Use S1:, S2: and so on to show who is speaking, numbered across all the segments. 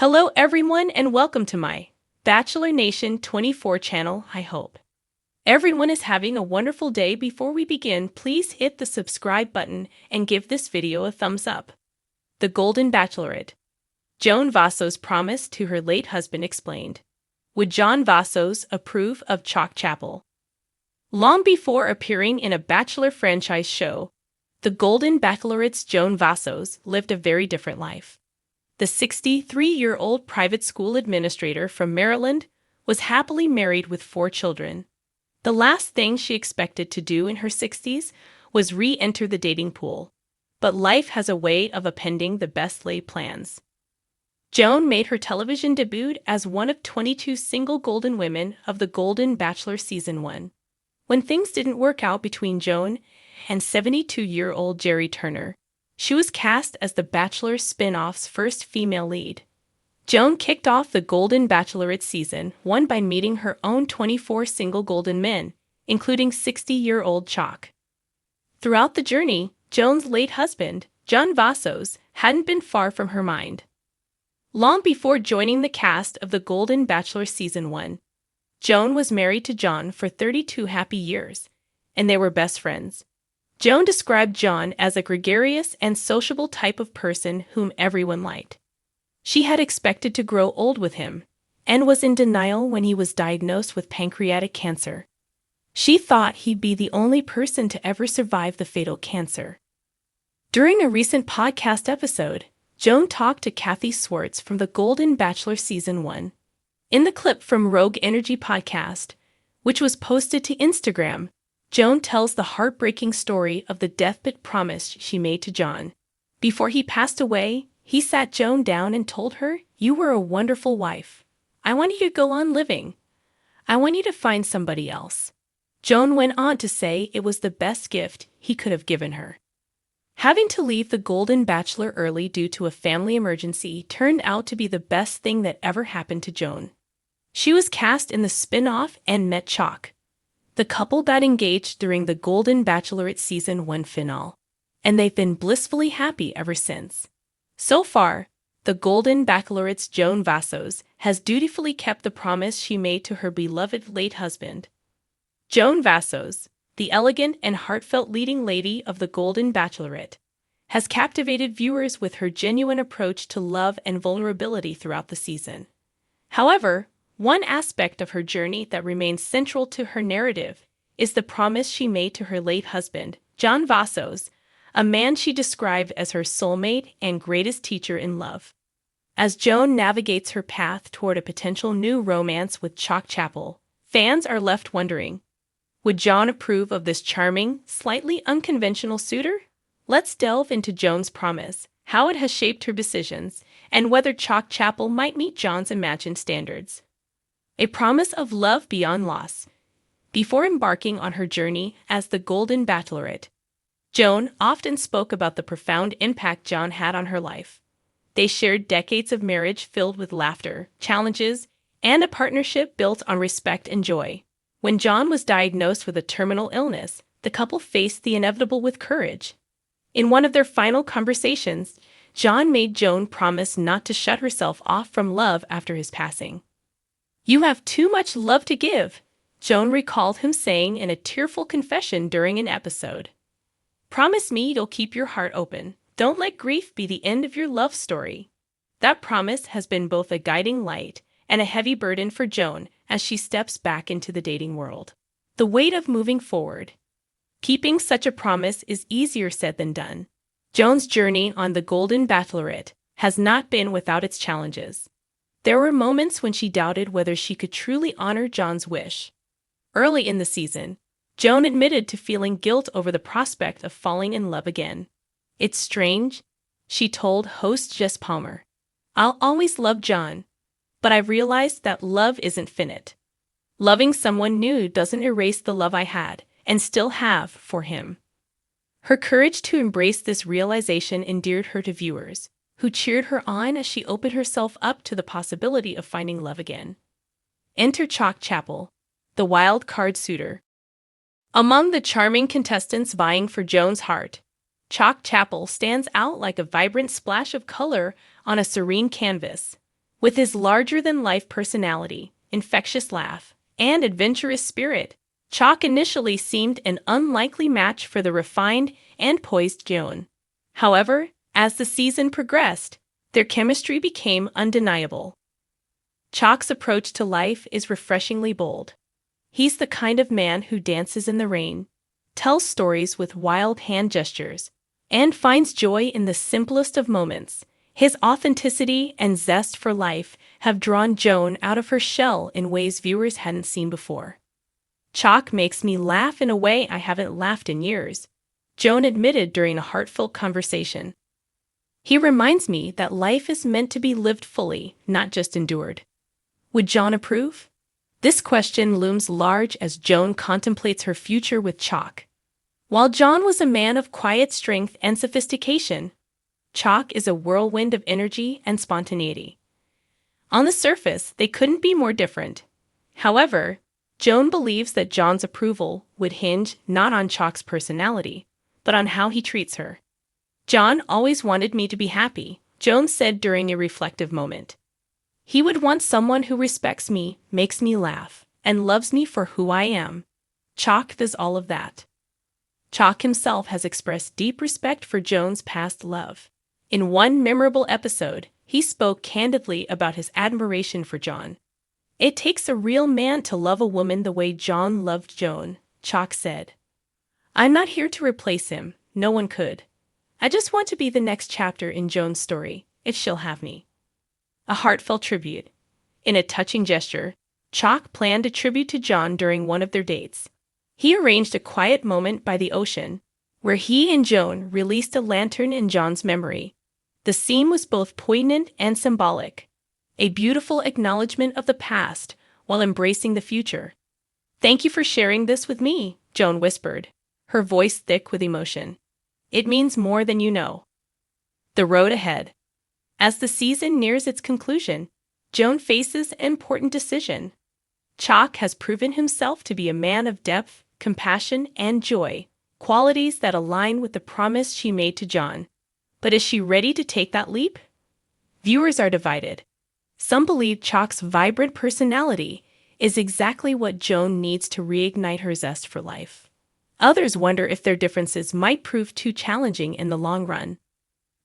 S1: Hello everyone and welcome to my Bachelor Nation 24 channel. I hope everyone is having a wonderful day. Before we begin, please hit the subscribe button and give this video a thumbs up. The Golden Bachelorette. Joan Vassos' promise to her late husband explained. Would Joan Vassos approve of Chock Chapple? Long before appearing in a Bachelor franchise show, the Golden Bachelorette's Joan Vassos lived a very different life. The 63-year-old private school administrator from Maryland was happily married with 4 children. The last thing she expected to do in her 60s was re-enter the dating pool. But life has a way of appending the best-laid plans. Joan made her television debut as one of 22 single golden women of the Golden Bachelor Season 1. When things didn't work out between Joan and 72-year-old Jerry Turner, she was cast as the Bachelor spin-off's first female lead. Joan kicked off the Golden Bachelorette Season 1 by meeting her own 24 single golden men, including 60-year-old Chock. Throughout the journey, Joan's late husband, Joan Vassos, hadn't been far from her mind. Long before joining the cast of the Golden Bachelor Season 1, Joan was married to John for 32 happy years, and they were best friends. Joan described John as a gregarious and sociable type of person whom everyone liked. She had expected to grow old with him, and was in denial when he was diagnosed with pancreatic cancer. She thought he'd be the only person to ever survive the fatal cancer. During a recent podcast episode, Joan talked to Kathy Swartz from the Golden Bachelor Season 1. In the clip from Rogue Energy podcast, which was posted to Instagram, Joan tells the heartbreaking story of the deathbed promise she made to John. Before he passed away, he sat Joan down and told her, "You were a wonderful wife. I want you to go on living. I want you to find somebody else." Joan went on to say it was the best gift he could have given her. Having to leave the Golden Bachelor early due to a family emergency turned out to be the best thing that ever happened to Joan. She was cast in the spin-off and met Chock. The couple got engaged during the Golden Bachelorette Season 1 finale, and they've been blissfully happy ever since. So far, the Golden Bachelorette's Joan Vassos has dutifully kept the promise she made to her beloved late husband. Joan Vassos, the elegant and heartfelt leading lady of the Golden Bachelorette, has captivated viewers with her genuine approach to love and vulnerability throughout the season. However, one aspect of her journey that remains central to her narrative is the promise she made to her late husband, Joan Vassos, a man she described as her soulmate and greatest teacher in love. As Joan navigates her path toward a potential new romance with Chock Chapple, fans are left wondering, would Joan approve of this charming, slightly unconventional suitor? Let's delve into Joan's promise, how it has shaped her decisions, and whether Chock Chapple might meet Joan's imagined standards. A promise of love beyond loss. Before embarking on her journey as the Golden Bachelorette, Joan often spoke about the profound impact John had on her life. They shared decades of marriage filled with laughter, challenges, and a partnership built on respect and joy. When John was diagnosed with a terminal illness, the couple faced the inevitable with courage. In one of their final conversations, John made Joan promise not to shut herself off from love after his passing. "You have too much love to give," Joan recalled him saying in a tearful confession during an episode. "Promise me you'll keep your heart open. Don't let grief be the end of your love story." That promise has been both a guiding light and a heavy burden for Joan as she steps back into the dating world. The weight of moving forward. Keeping such a promise is easier said than done. Joan's journey on the Golden Bachelorette has not been without its challenges. There were moments when she doubted whether she could truly honor John's wish. Early in the season, Joan admitted to feeling guilt over the prospect of falling in love again. "It's strange," she told host Jess Palmer. "I'll always love John, but I've realized that love isn't finite. Loving someone new doesn't erase the love I had, and still have, for him." Her courage to embrace this realization endeared her to viewers, who cheered her on as she opened herself up to the possibility of finding love again. Enter Chock Chapple, the wild card suitor. Among the charming contestants vying for Joan's heart, Chock Chapple stands out like a vibrant splash of color on a serene canvas. With his larger-than-life personality, infectious laugh, and adventurous spirit, Chock initially seemed an unlikely match for the refined and poised Joan. However, as the season progressed, their chemistry became undeniable. Chock's approach to life is refreshingly bold. He's the kind of man who dances in the rain, tells stories with wild hand gestures, and finds joy in the simplest of moments. His authenticity and zest for life have drawn Joan out of her shell in ways viewers hadn't seen before. Chock makes me laugh in a way I haven't laughed in years, Joan admitted during a heartfelt conversation. He reminds me that life is meant to be lived fully, not just endured. Would Joan approve? This question looms large as Joan contemplates her future with Chock. While Joan was a man of quiet strength and sophistication, Chock is a whirlwind of energy and spontaneity. On the surface, they couldn't be more different. However, Joan believes that John's approval would hinge not on Chock's personality, but on how he treats her. John always wanted me to be happy, Joan said during a reflective moment. He would want someone who respects me, makes me laugh, and loves me for who I am. Chock does all of that. Chock himself has expressed deep respect for Joan's past love. In one memorable episode, he spoke candidly about his admiration for Joan. "It takes a real man to love a woman the way John loved Joan," Chock said. "I'm not here to replace him, no one could. I just want to be the next chapter in Joan's story, if she'll have me." A heartfelt tribute. In a touching gesture, Chock planned a tribute to Joan during one of their dates. He arranged a quiet moment by the ocean, where he and Joan released a lantern in Joan's memory. The scene was both poignant and symbolic, a beautiful acknowledgement of the past while embracing the future. "Thank you for sharing this with me," Joan whispered, her voice thick with emotion. "It means more than you know." The road ahead. As the season nears its conclusion, Joan faces an important decision. Chock has proven himself to be a man of depth, compassion, and joy, qualities that align with the promise she made to John. But is she ready to take that leap? Viewers are divided. Some believe Chock's vibrant personality is exactly what Joan needs to reignite her zest for life. Others wonder if their differences might prove too challenging in the long run.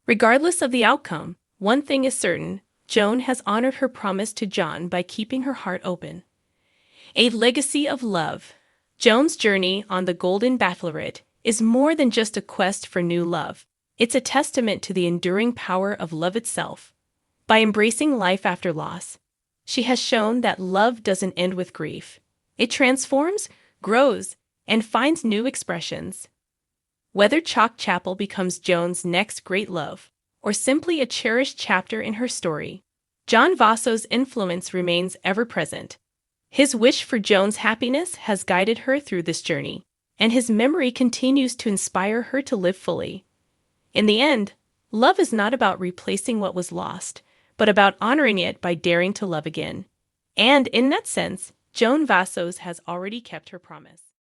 S1: Regardless of the outcome, one thing is certain: Joan has honored her promise to John by keeping her heart open. A legacy of love. Joan's journey on the Golden Bachelorette is more than just a quest for new love. It's a testament to the enduring power of love itself. By embracing life after loss, she has shown that love doesn't end with grief. It transforms, grows, and finds new expressions. Whether Chapple becomes Joan's next great love, or simply a cherished chapter in her story, John Vassos' influence remains ever present. His wish for Joan's happiness has guided her through this journey, and his memory continues to inspire her to live fully. In the end, love is not about replacing what was lost, but about honoring it by daring to love again. And in that sense, Joan Vassos has already kept her promise.